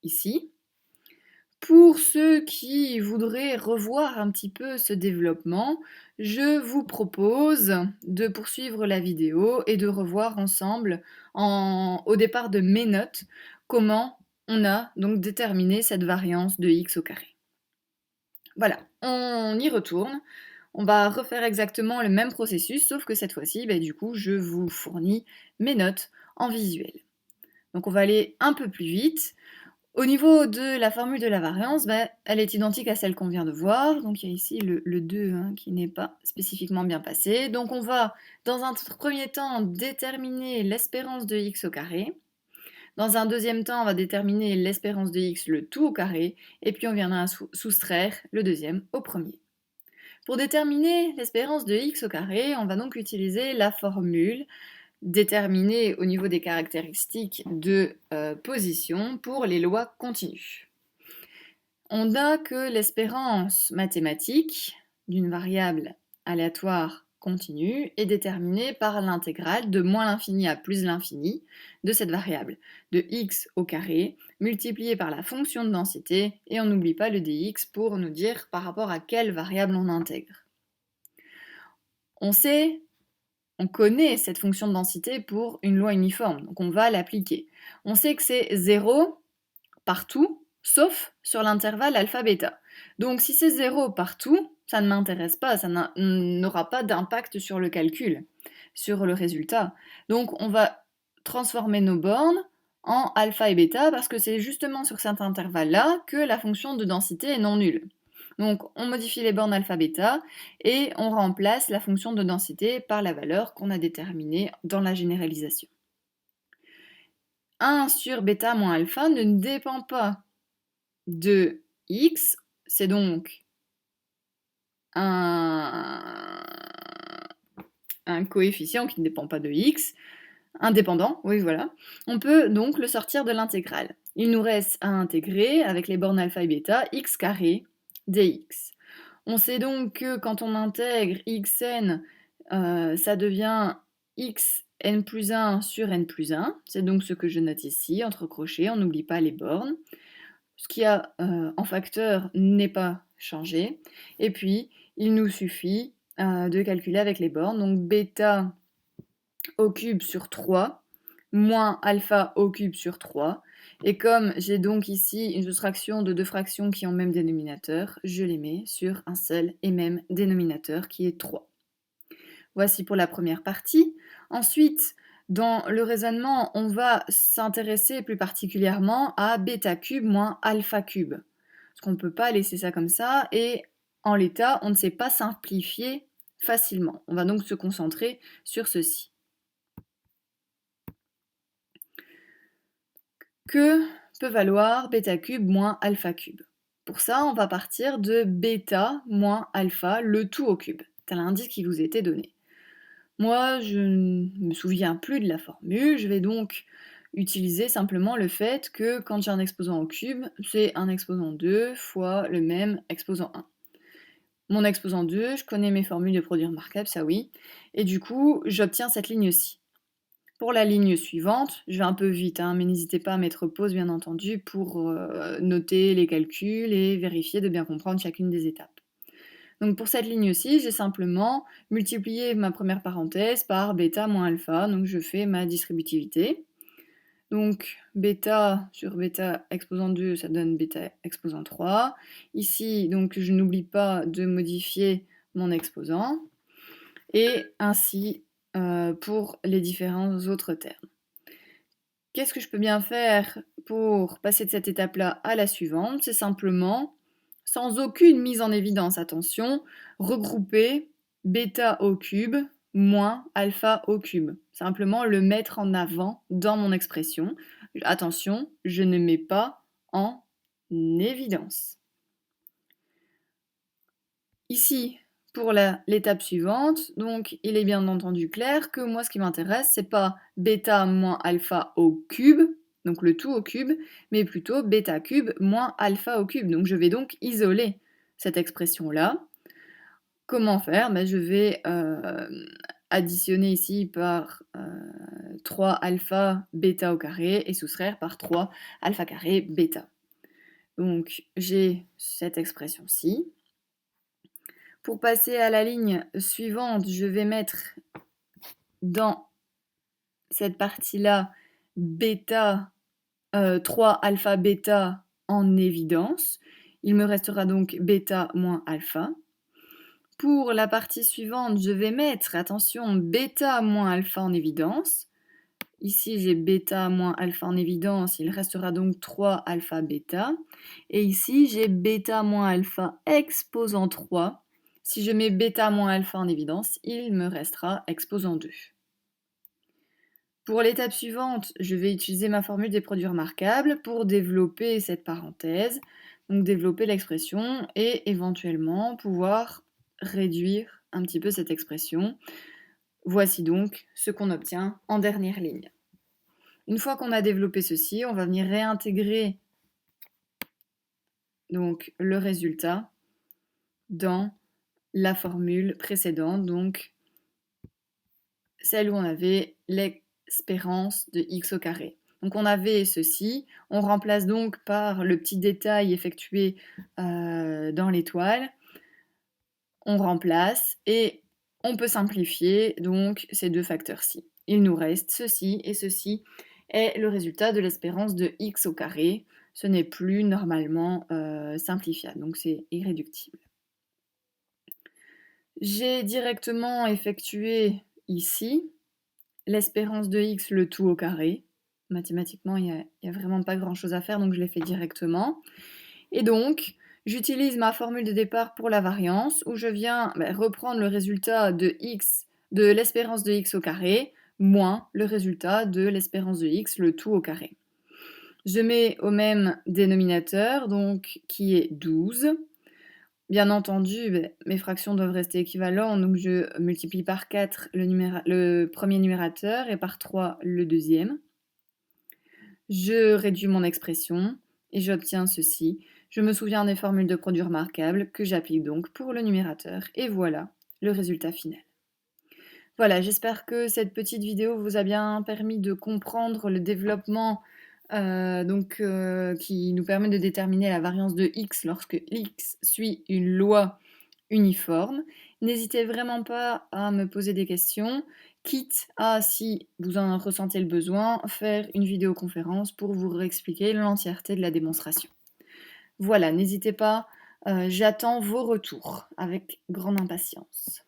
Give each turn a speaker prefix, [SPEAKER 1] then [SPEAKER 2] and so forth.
[SPEAKER 1] ici. Pour ceux qui voudraient revoir un petit peu ce développement, je vous propose de poursuivre la vidéo et de revoir ensemble, au départ de mes notes, comment on a donc déterminé cette variance de x au carré. Voilà, on y retourne. On va refaire exactement le même processus, sauf que cette fois-ci, du coup, je vous fournis mes notes en visuel. Donc on va aller un peu plus vite. Au niveau de la formule de la variance, elle est identique à celle qu'on vient de voir. Donc il y a ici le 2 qui n'est pas spécifiquement bien passé. Donc on va, dans un premier temps, déterminer l'espérance de x au carré. Dans un deuxième temps, on va déterminer l'espérance de x, le tout au carré. Et puis on viendra soustraire le deuxième au premier. Pour déterminer l'espérance de x au carré, on va donc utiliser la formule déterminée au niveau des caractéristiques de position pour les lois continues. On a que l'espérance mathématique d'une variable aléatoire continue est déterminée par l'intégrale de moins l'infini à plus l'infini de cette variable, de x au carré, multiplié par la fonction de densité, et on n'oublie pas le dx pour nous dire par rapport à quelle variable on intègre. On connaît cette fonction de densité pour une loi uniforme, donc on va l'appliquer. On sait que c'est 0 partout, sauf sur l'intervalle alpha-bêta. Donc si c'est 0 partout, ça ne m'intéresse pas, ça n'aura pas d'impact sur le calcul, sur le résultat. Donc on va transformer nos bornes en alpha et bêta parce que c'est justement sur cet intervalle-là que la fonction de densité est non nulle. Donc on modifie les bornes alpha-bêta et on remplace la fonction de densité par la valeur qu'on a déterminée dans la généralisation. 1 sur bêta moins alpha ne dépend pas de x, c'est donc un coefficient qui ne dépend pas de x, indépendant, oui voilà. On peut donc le sortir de l'intégrale. Il nous reste à intégrer, avec les bornes alpha et bêta, x carré dx. On sait donc que quand on intègre xn, ça devient xn plus 1 sur n plus 1. C'est donc ce que je note ici, entre crochets, on n'oublie pas les bornes. Ce qu'il y a en facteur n'est pas changé. Et puis, il nous suffit de calculer avec les bornes. Donc bêta au cube sur 3 moins alpha au cube sur 3. Et comme j'ai donc ici une soustraction de deux fractions qui ont le même dénominateur, je les mets sur un seul et même dénominateur qui est 3. Voici pour la première partie. Ensuite, dans le raisonnement, on va s'intéresser plus particulièrement à bêta cube moins alpha cube. Parce qu'on ne peut pas laisser ça comme ça, et en l'état, on ne sait pas simplifier facilement. On va donc se concentrer sur ceci. Que peut valoir bêta cube moins alpha cube? Pour ça, on va partir de bêta moins alpha, le tout au cube, tel l'indice qui vous était donné. Moi, je ne me souviens plus de la formule, je vais donc utiliser simplement le fait que quand j'ai un exposant au cube, c'est un exposant 2 fois le même exposant 1. Mon exposant 2, je connais mes formules de produit remarquable, ça oui, et du coup, j'obtiens cette ligne-ci. Pour la ligne suivante, je vais un peu vite, mais n'hésitez pas à mettre pause bien entendu pour noter les calculs et vérifier de bien comprendre chacune des étapes. Donc pour cette ligne-ci, j'ai simplement multiplié ma première parenthèse par bêta moins alpha, donc je fais ma distributivité. Donc bêta sur bêta exposant 2, ça donne bêta exposant 3. Ici, donc je n'oublie pas de modifier mon exposant. Et ainsi pour les différents autres termes. Qu'est-ce que je peux bien faire pour passer de cette étape-là à la suivante? C'est simplement, sans aucune mise en évidence, attention, regrouper bêta au cube moins alpha au cube. Simplement le mettre en avant dans mon expression. Attention, je ne mets pas en évidence. Ici, pour l'étape suivante, donc il est bien entendu clair que moi ce qui m'intéresse, c'est pas bêta moins alpha au cube, donc le tout au cube, mais plutôt bêta cube moins alpha au cube. Donc je vais donc isoler cette expression-là. Comment faire? Je vais additionner ici par 3 alpha bêta au carré et soustraire par 3 alpha carré bêta. Donc j'ai cette expression-ci. Pour passer à la ligne suivante, je vais mettre dans cette partie-là bêta, 3 alpha bêta en évidence. Il me restera donc bêta moins alpha. Pour la partie suivante, je vais mettre, attention, bêta moins alpha en évidence. Ici, j'ai bêta moins alpha en évidence, il restera donc 3 alpha bêta. Et ici, j'ai bêta moins alpha exposant 3. Si je mets bêta moins alpha en évidence, il me restera exposant 2. Pour l'étape suivante, je vais utiliser ma formule des produits remarquables pour développer cette parenthèse, donc développer l'expression et éventuellement pouvoir réduire un petit peu cette expression. Voici donc ce qu'on obtient en dernière ligne. Une fois qu'on a développé ceci, on va venir réintégrer donc le résultat dans la formule précédente, donc celle où on avait l'espérance de x au carré. Donc on avait ceci, on remplace donc par le petit détail effectué dans l'étoile, on remplace et on peut simplifier donc ces deux facteurs-ci. Il nous reste ceci et ceci est le résultat de l'espérance de x au carré. Ce n'est plus normalement simplifiable, donc c'est irréductible. J'ai directement effectué ici l'espérance de x, le tout au carré. Mathématiquement, il n'y a vraiment pas grand-chose à faire, donc je l'ai fait directement. Et donc, j'utilise ma formule de départ pour la variance, où je viens reprendre le résultat de l'espérance de x au carré, moins le résultat de l'espérance de x, le tout au carré. Je mets au même dénominateur, donc qui est 12. Bien entendu, mes fractions doivent rester équivalentes, donc je multiplie par 4 le premier numérateur et par 3 le deuxième. Je réduis mon expression et j'obtiens ceci. Je me souviens des formules de produits remarquables que j'applique donc pour le numérateur et voilà le résultat final. Voilà, j'espère que cette petite vidéo vous a bien permis de comprendre le développement qui nous permet de déterminer la variance de x lorsque x suit une loi uniforme. N'hésitez vraiment pas à me poser des questions, quitte à, si vous en ressentez le besoin, faire une vidéoconférence pour vous réexpliquer l'entièreté de la démonstration. Voilà, n'hésitez pas, j'attends vos retours avec grande impatience.